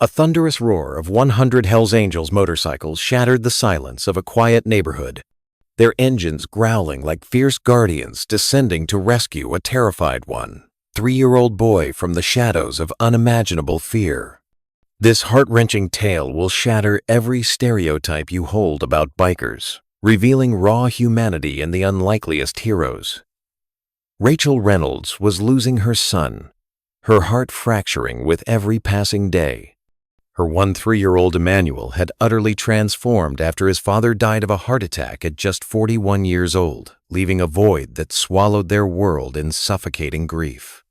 A thunderous roar of 100 Hells Angels motorcycles shattered the silence of a quiet neighborhood, their engines growling like fierce guardians descending to rescue a terrified 3-year-old boy from the shadows of unimaginable fear. This heart-wrenching tale will shatter every stereotype you hold about bikers, revealing raw humanity in the unlikeliest heroes. Rachel Reynolds was losing her son, her heart fracturing with every passing day. Her 3-year-old Emmanuel had utterly transformed after his father died of a heart attack at just 41 years old, leaving a void that swallowed their world in suffocating grief.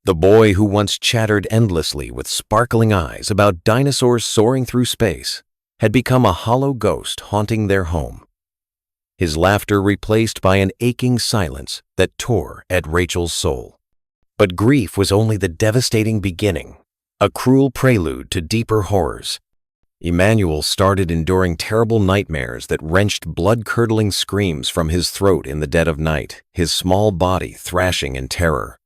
The boy who once chattered endlessly with sparkling eyes about dinosaurs soaring through space had become a hollow ghost haunting their home. His laughter replaced by an aching silence that tore at Rachel's soul. But grief was only the devastating beginning, a cruel prelude to deeper horrors. Emmanuel started enduring terrible nightmares that wrenched blood-curdling screams from his throat in the dead of night, his small body thrashing in terror.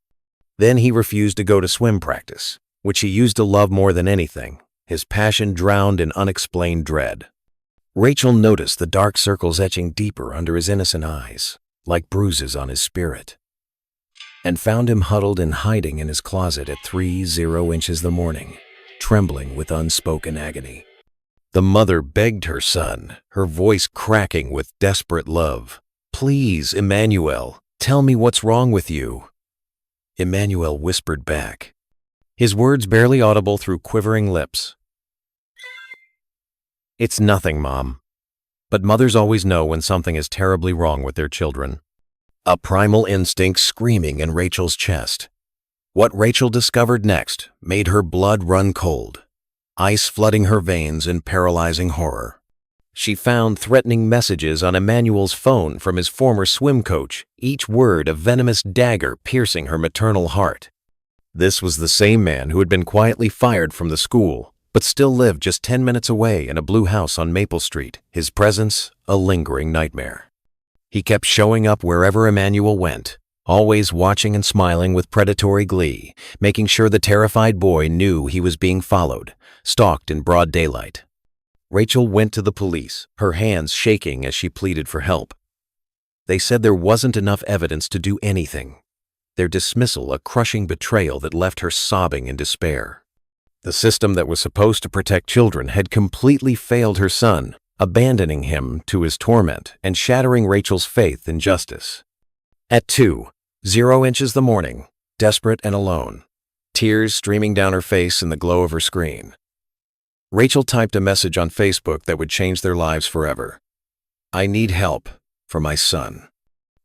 Then he refused to go to swim practice, which he used to love more than anything, his passion drowned in unexplained dread. Rachel noticed the dark circles etching deeper under his innocent eyes, like bruises on his spirit, and found him huddled and hiding in his closet at 3:00 inches the morning, trembling with unspoken agony. The mother begged her son, her voice cracking with desperate love. "Please, Emmanuel, tell me what's wrong with you." Emmanuel whispered back, his words barely audible through quivering lips. "It's nothing, Mom." But mothers always know when something is terribly wrong with their children. A primal instinct screaming in Rachel's chest. What Rachel discovered next made her blood run cold, ice flooding her veins in paralyzing horror. She found threatening messages on Emmanuel's phone from his former swim coach, each word a venomous dagger piercing her maternal heart. This was the same man who had been quietly fired from the school, but still lived just 10 minutes away in a blue house on Maple Street, his presence a lingering nightmare. He kept showing up wherever Emmanuel went, always watching and smiling with predatory glee, making sure the terrified boy knew he was being followed, stalked in broad daylight. Rachel went to the police, her hands shaking as she pleaded for help. They said there wasn't enough evidence to do anything, their dismissal a crushing betrayal that left her sobbing in despair. The system that was supposed to protect children had completely failed her son, abandoning him to his torment and shattering Rachel's faith in justice. At 2:00 inches the morning, desperate and alone, tears streaming down her face in the glow of her screen, Rachel typed a message on Facebook that would change their lives forever. "I need help for my son.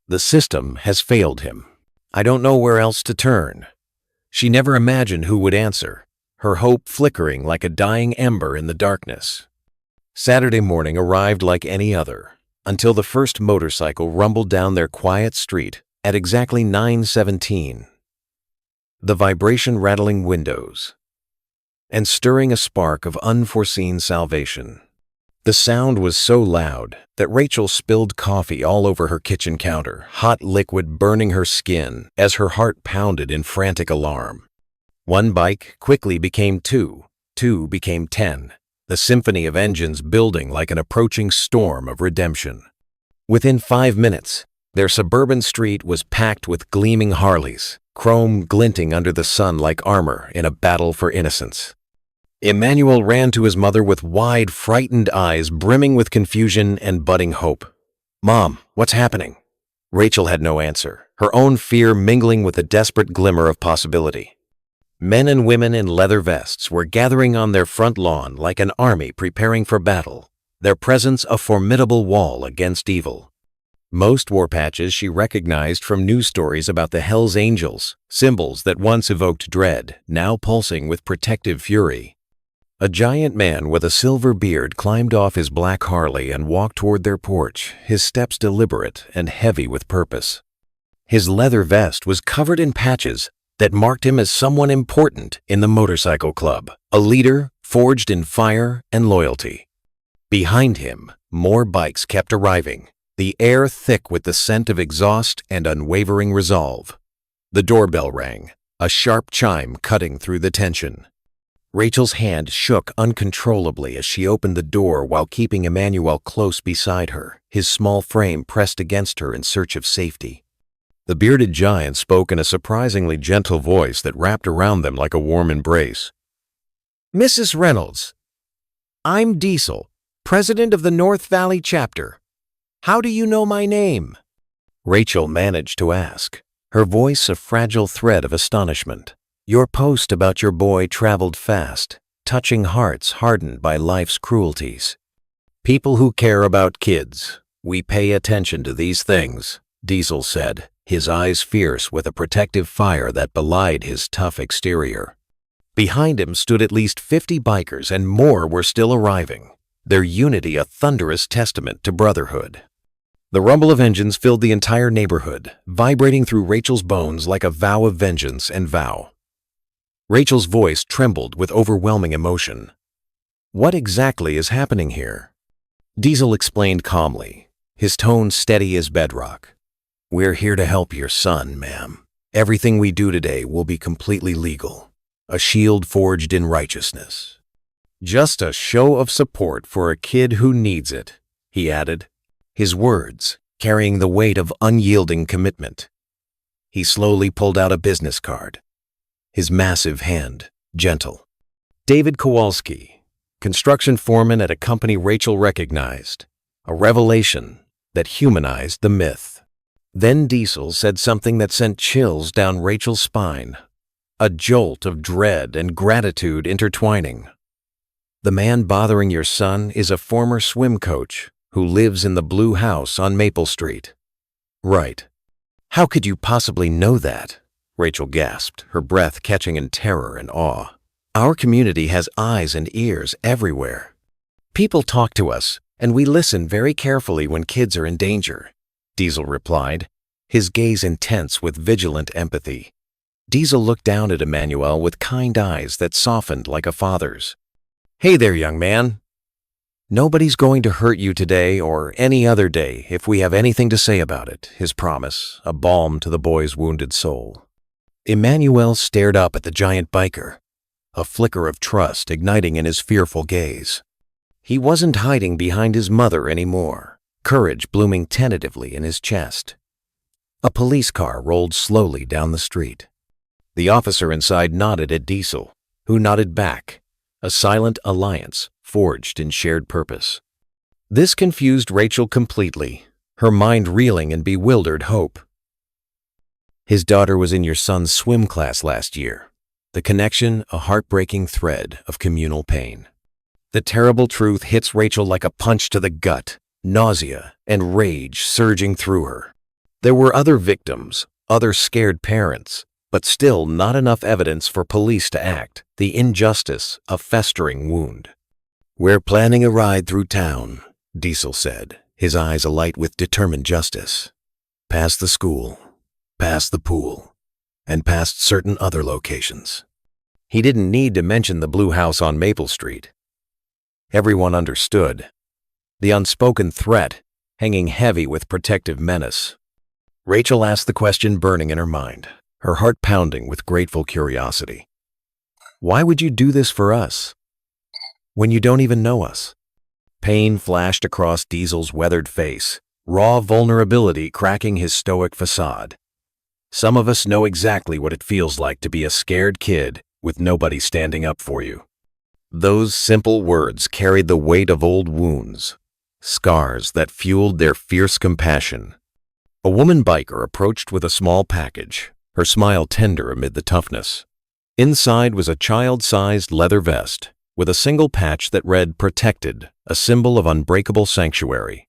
The system has failed him. I don't know where else to turn." She never imagined who would answer, her hope flickering like a dying ember in the darkness. Saturday morning arrived like any other, until the first motorcycle rumbled down their quiet street at exactly 9:17. The vibration rattling windows and stirring a spark of unforeseen salvation. The sound was so loud that Rachel spilled coffee all over her kitchen counter, hot liquid burning her skin as her heart pounded in frantic alarm. One bike quickly became two became 10. The symphony of engines building like an approaching storm of redemption. Within 5 minutes, their suburban street was packed with gleaming Harleys, chrome glinting under the sun like armor in a battle for innocence. Emmanuel ran to his mother with wide, frightened eyes brimming with confusion and budding hope. "Mom, what's happening?" Rachel had no answer, her own fear mingling with a desperate glimmer of possibility. Men and women in leather vests were gathering on their front lawn like an army preparing for battle, their presence a formidable wall against evil. Most war patches she recognized from news stories about the Hells Angels, symbols that once evoked dread, now pulsing with protective fury. A giant man with a silver beard climbed off his black Harley and walked toward their porch, his steps deliberate and heavy with purpose. His leather vest was covered in patches that marked him as someone important in the motorcycle club, a leader forged in fire and loyalty. Behind him, more bikes kept arriving, the air thick with the scent of exhaust and unwavering resolve. The doorbell rang, a sharp chime cutting through the tension. Rachel's hand shook uncontrollably as she opened the door while keeping Emmanuel close beside her, his small frame pressed against her in search of safety. The bearded giant spoke in a surprisingly gentle voice that wrapped around them like a warm embrace. "Mrs. Reynolds, I'm Diesel, president of the North Valley chapter. How do you know my name?" Rachel managed to ask, her voice a fragile thread of astonishment. "Your post about your boy traveled fast, touching hearts hardened by life's cruelties. People who care about kids, we pay attention to these things," Diesel said, his eyes fierce with a protective fire that belied his tough exterior. Behind him stood at least 50 bikers, and more were still arriving, their unity a thunderous testament to brotherhood. The rumble of engines filled the entire neighborhood, vibrating through Rachel's bones like a vow of vengeance and vow. Rachel's voice trembled with overwhelming emotion. "What exactly is happening here?" Diesel explained calmly, his tone steady as bedrock. "We're here to help your son, ma'am. Everything we do today will be completely legal. A shield forged in righteousness. Just a show of support for a kid who needs it," he added, his words carrying the weight of unyielding commitment. He slowly pulled out a business card, his massive hand gentle. David Kowalski, construction foreman at a company Rachel recognized, a revelation that humanized the myth. Then Diesel said something that sent chills down Rachel's spine, a jolt of dread and gratitude intertwining. "The man bothering your son is a former swim coach who lives in the blue house on Maple Street." "Right. How could you possibly know that?" Rachel gasped, her breath catching in terror and awe. "Our community has eyes and ears everywhere. People talk to us, and we listen very carefully when kids are in danger," Diesel replied, his gaze intense with vigilant empathy. Diesel looked down at Emmanuel with kind eyes that softened like a father's. "Hey there, young man. Nobody's going to hurt you today or any other day if we have anything to say about it," his promise, a balm to the boy's wounded soul. Emmanuel stared up at the giant biker, a flicker of trust igniting in his fearful gaze. He wasn't hiding behind his mother anymore, courage blooming tentatively in his chest. A police car rolled slowly down the street. The officer inside nodded at Diesel, who nodded back, a silent alliance forged in shared purpose. This confused Rachel completely, her mind reeling in bewildered hope. "His daughter was in your son's swim class last year." The connection, a heartbreaking thread of communal pain. The terrible truth hits Rachel like a punch to the gut, nausea and rage surging through her. There were other victims, other scared parents, but still not enough evidence for police to act, the injustice a festering wound. "We're planning a ride through town," Diesel said, his eyes alight with determined justice. "Past the school, past the pool, and past certain other locations." He didn't need to mention the blue house on Maple Street. Everyone understood. The unspoken threat, hanging heavy with protective menace. Rachel asked the question burning in her mind, her heart pounding with grateful curiosity. "Why would you do this for us, when you don't even know us?" Pain flashed across Diesel's weathered face, raw vulnerability cracking his stoic facade. "Some of us know exactly what it feels like to be a scared kid with nobody standing up for you." Those simple words carried the weight of old wounds, scars that fueled their fierce compassion. A woman biker approached with a small package, her smile tender amid the toughness. Inside was a child-sized leather vest, with a single patch that read "Protected," a symbol of unbreakable sanctuary.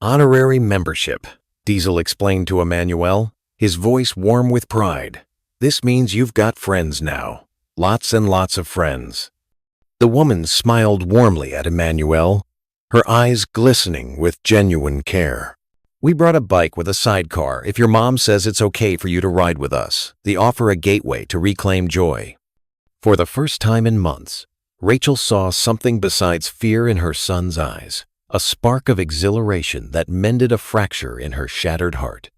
"Honorary membership," Diesel explained to Emmanuel, his voice warm with pride. "This means you've got friends now. Lots and lots of friends." The woman smiled warmly at Emmanuel, her eyes glistening with genuine care. "We brought a bike with a sidecar if your mom says it's okay for you to ride with us. They offer a gateway to reclaim joy." For the first time in months, Rachel saw something besides fear in her son's eyes, a spark of exhilaration that mended a fracture in her shattered heart.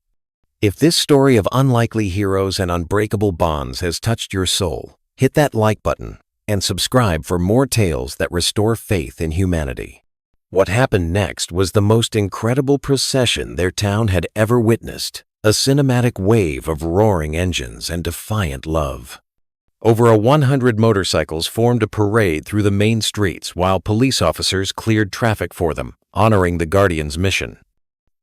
If this story of unlikely heroes and unbreakable bonds has touched your soul, hit that like button and subscribe for more tales that restore faith in humanity. What happened next was the most incredible procession their town had ever witnessed, a cinematic wave of roaring engines and defiant love. Over 100 motorcycles formed a parade through the main streets while police officers cleared traffic for them, honoring the Guardian's mission.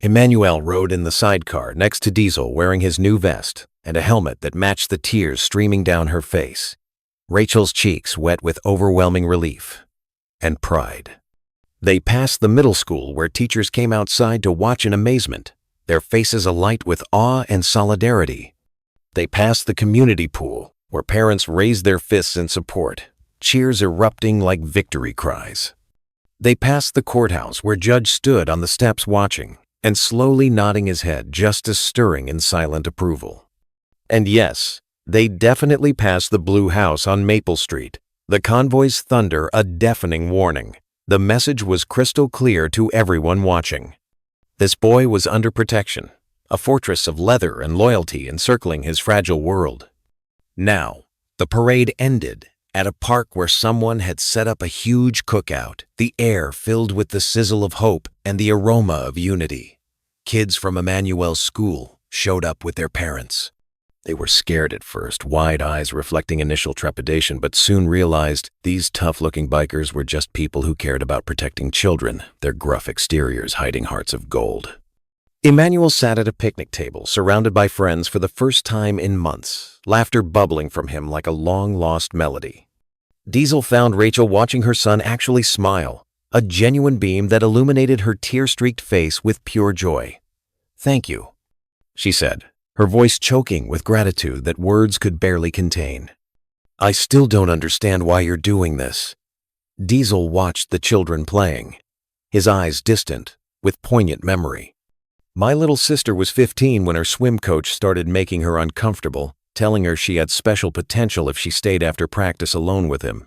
Emmanuel rode in the sidecar next to Diesel wearing his new vest and a helmet that matched the tears streaming down her face. Rachel's cheeks wet with overwhelming relief and pride. They passed the middle school where teachers came outside to watch in amazement, their faces alight with awe and solidarity. They passed the community pool where parents raised their fists in support, cheers erupting like victory cries. They passed the courthouse where Judge stood on the steps watching and slowly nodding his head just as stirring in silent approval. And yes, they definitely passed the Blue House on Maple Street, the convoy's thunder a deafening warning. The message was crystal clear to everyone watching. This boy was under protection, a fortress of leather and loyalty encircling his fragile world. Now, the parade ended at a park where someone had set up a huge cookout, the air filled with the sizzle of hope and the aroma of unity. Kids from Emmanuel's school showed up with their parents. They were scared at first, wide eyes reflecting initial trepidation, but soon realized these tough-looking bikers were just people who cared about protecting children, their gruff exteriors hiding hearts of gold. Emmanuel sat at a picnic table, surrounded by friends for the first time in months, laughter bubbling from him like a long-lost melody. Diesel found Rachel watching her son actually smile, a genuine beam that illuminated her tear-streaked face with pure joy. "Thank you," she said, her voice choking with gratitude that words could barely contain. "I still don't understand why you're doing this." Diesel watched the children playing, his eyes distant, with poignant memory. "My little sister was 15 when her swim coach started making her uncomfortable, telling her she had special potential if she stayed after practice alone with him."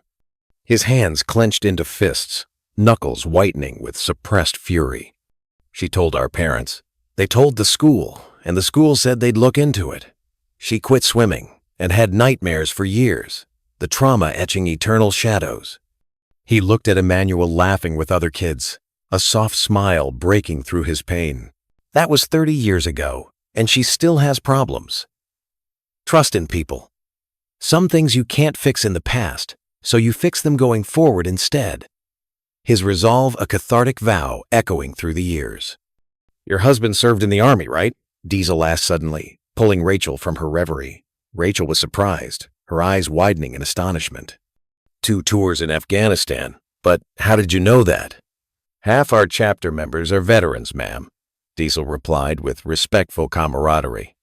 His hands clenched into fists, knuckles whitening with suppressed fury. "She told our parents. They told the school, and the school said they'd look into it. She quit swimming and had nightmares for years, the trauma etching eternal shadows." He looked at Emmanuel laughing with other kids, a soft smile breaking through his pain. "That was 30 years ago, and she still has problems. Trust in people. Some things you can't fix in the past, so you fix them going forward instead." His resolve a cathartic vow echoing through the years. "Your husband served in the army, right?" Diesel asked suddenly, pulling Rachel from her reverie. Rachel was surprised, her eyes widening in astonishment. "2 tours in Afghanistan. But how did you know that?" "Half our chapter members are veterans, ma'am," Diesel replied with respectful camaraderie.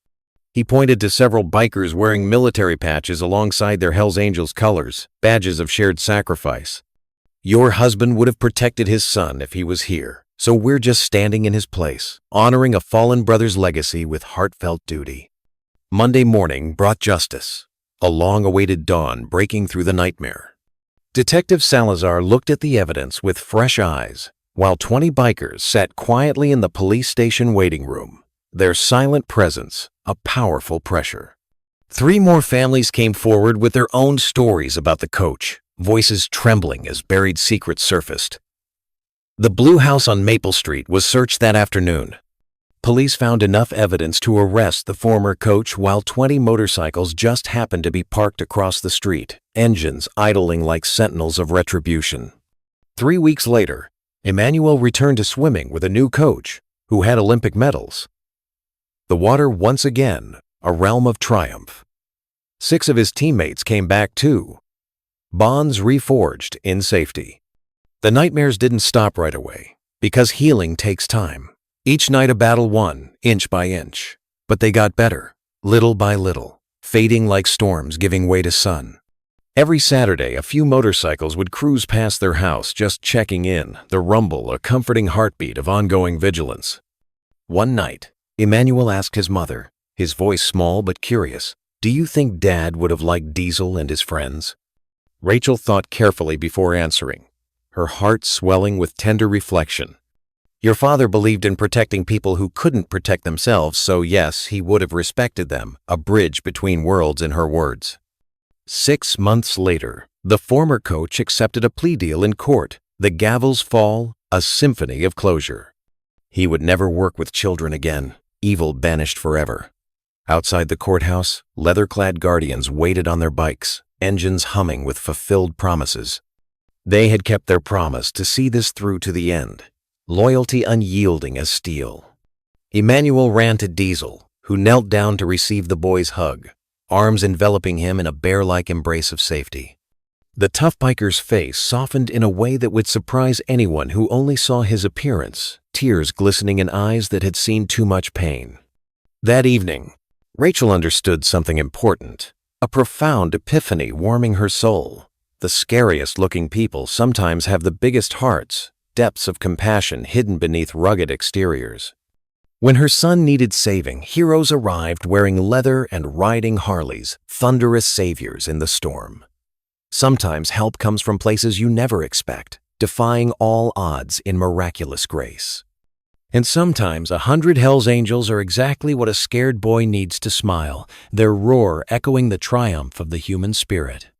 He pointed to several bikers wearing military patches alongside their Hells Angels colors, badges of shared sacrifice. "Your husband would have protected his son if he was here, so we're just standing in his place, honoring a fallen brother's legacy with heartfelt duty." Monday morning brought justice, a long-awaited dawn breaking through the nightmare. Detective Salazar looked at the evidence with fresh eyes, while 20 bikers sat quietly in the police station waiting room, their silent presence a powerful pressure. 3 more families came forward with their own stories about the coach, voices trembling as buried secrets surfaced. The Blue House on Maple Street was searched that afternoon. Police found enough evidence to arrest the former coach while 20 motorcycles just happened to be parked across the street, engines idling like sentinels of retribution. 3 weeks later, Emmanuel returned to swimming with a new coach who had Olympic medals. The water once again, a realm of triumph. 6 of his teammates came back too, bonds reforged in safety. The nightmares didn't stop right away, because healing takes time. Each night a battle won, inch by inch. But they got better, little by little, fading like storms giving way to sun. Every Saturday, a few motorcycles would cruise past their house just checking in, the rumble a comforting heartbeat of ongoing vigilance. One night, Emmanuel asked his mother, his voice small but curious, "Do you think Dad would have liked Diesel and his friends?" Rachel thought carefully before answering, her heart swelling with tender reflection. "Your father believed in protecting people who couldn't protect themselves, so yes, he would have respected them," a bridge between worlds in her words. 6 months later, The former coach accepted a plea deal in court. The gavels fall, a symphony of closure. He would never work with children again, evil banished forever. Outside the courthouse, leather-clad guardians waited on their bikes, engines humming with fulfilled promises. They had kept their promise to see this through to the end, loyalty unyielding as steel. Emmanuel ran to Diesel, who knelt down to receive the boy's hug, arms enveloping him in a bear-like embrace of safety. The tough biker's face softened in a way that would surprise anyone who only saw his appearance, tears glistening in eyes that had seen too much pain. That evening, Rachel understood something important, a profound epiphany warming her soul. The scariest-looking people sometimes have the biggest hearts, depths of compassion hidden beneath rugged exteriors. When her son needed saving, heroes arrived wearing leather and riding Harleys, thunderous saviors in the storm. Sometimes help comes from places you never expect, defying all odds in miraculous grace. And sometimes 100 Hell's Angels are exactly what a scared boy needs to smile, their roar echoing the triumph of the human spirit.